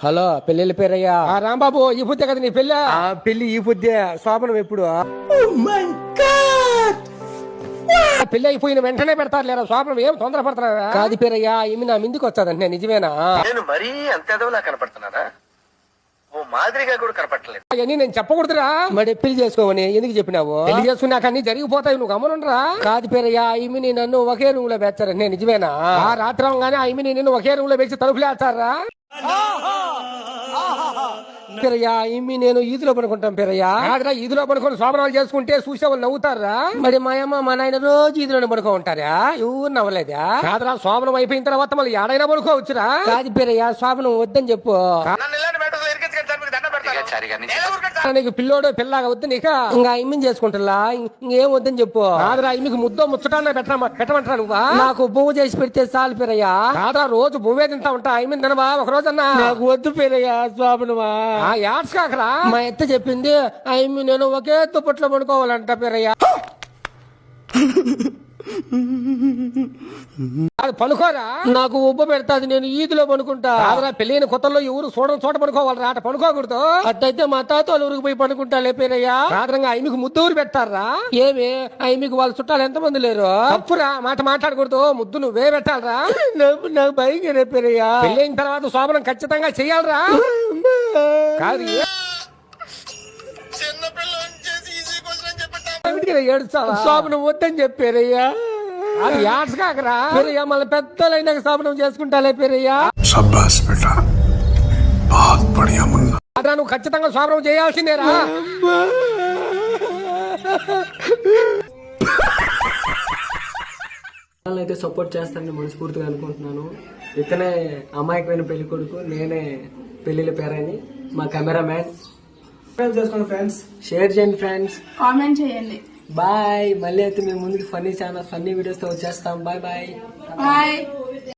Hello పెళ్లి పేరయ్యా రాంబాబు ఈ బుద్ధే కదా నీ పెళ్ళి పెళ్లి ఈ బుద్ధే శోభనం ఎప్పుడు పెళ్లి అయిపోయిన వెంటనే పెడతారు లేదా శోభనం ఏం తొందర పడుతున్నారా కాదు పేరయ్యా ఈమె నా ముందుకు వచ్చాదంటే నిజమేనా నేను మరీ అంత ఎదవలా కనపడుతున్నారా ఓ మాదిరిగా కూడా కనపడలేదు అవన్నీ నేను చెప్పకూడదురా. మరి పెళ్లి చేసుకోమని ఎందుకు చెప్పినావు పెళ్లి చేసుకున్నాక అన్ని జరిగిపోతాయి, నువ్వు గమనుండరా. కాదు పేరయ్యా ఈమెని నన్ను ఒకే రూమ్ లో పెంచారంటే నిజమేనా ఆ రాత్రి అవగానే ఆమె నిన్ను ఒకే రూమ్ లో పెంచి తలుపులు వేస్తారా. పేరయ్యా ఈమె నేను ఈదులో పడుకుంటాం పేరయ్యా కాదురా, ఈదులో పడుకొని శోభనాలు చేసుకుంటే చూసే వాళ్ళు నవ్వుతారా. మరి మా అమ్మ మా నాయన రోజు ఈదులోనే పడుకో ఉంటారా ఎవరు నవ్వలేదా కాదురా, శోభనం అయిపోయిన తర్వాత మళ్ళీ ఏడైనా పడుకోవచ్చురా. కాదు పేరయ్యా శోభనం వద్దని చెప్పు నన్ను ఇలాంటి మేటలు ఇరికించుకొని చంపి దండ పెడతాను. నీకు పిల్లోడు పిల్లగా వద్దు నీక. ఇంకా ఇమ్మిని చేసుకుంటా ఇంకేం వద్దని చెప్పు కాదురా, మీకు ముద్దో ముచ్చటాన్న పెట్టమంటారా నువ్వా. నాకు పువ్వు చేసి పెడితే చాలు పేరయ్యా కాదురా, రోజు బువ్వే తింటా ఉంటా ఐమిన్ తినవా ఒక రోజన్నా. నాకు వద్దు పేరయ్యా శోభనమా యాడ్స్ కాకరా. మా ఎత్త చెప్పింది అమ్మి నేను ఒకే దుప్పట్లో పడుకోవాలంట పేరయ్యా. అది పనుకోరా. నాకు ఉబ్బ పెడతాది నేను ఈదులో పడుకుంటా కాదురా, పెళ్ళైన కొత్తల్లో ఎవరు చూడడం చోట పడుకోవాలరా, అట పనుకోకూడదు. అట్టయితే మా తాత వాళ్ళ ఊరికి పోయి పడుకుంటాలే పేరయ్యా. కాదురంగా ఐమికి ముద్దూరు పెట్టారా. ఏమి మీకు వాళ్ళ చుట్టాలు ఎంతమంది లేరు తప్పురా, మాట మాట్లాడకూడదు, ముద్దు నువ్వే పెట్టాలరా. నాకు భయంగా పేరయ్యా. పెళ్ళైన తర్వాత శోభనం ఖచ్చితంగా చెయ్యాలరా. కాదు ఏడుస్తావా శోభనం వద్దని చెప్పారయ్యా. అది యాడ్స్ కాకరా. పేరయ్యా మళ్ళీ పెద్దలైనాక శోభనం చేసుకుంటాలే పేరయ్యా. शाबाश बेटा बहुत बढ़िया मुन्ना అదా నువ్వు ఖచ్చితంగా శోభనం చేయాల్సిందేరా. అయితే సపోర్ట్ చేస్తానని మనస్ఫూర్తిగా అనుకుంటున్నాను. ఇతనే అమాయకమైన పెళ్లి కొడుకు, నేనే పెళ్లిల పేరని. మా కెమెరా మ్యాన్ చేసుకోండి ఫ్రెండ్స్, షేర్ చేయండి ఫ్రెండ్స్, కామెంట్ చేయండి. బాయ్. మళ్ళీ అయితే మేము ముందుకు ఫన్నీ ఛానల్ ఫన్నీ వీడియోస్ తో వచ్చేస్తాం. Bye bye bye.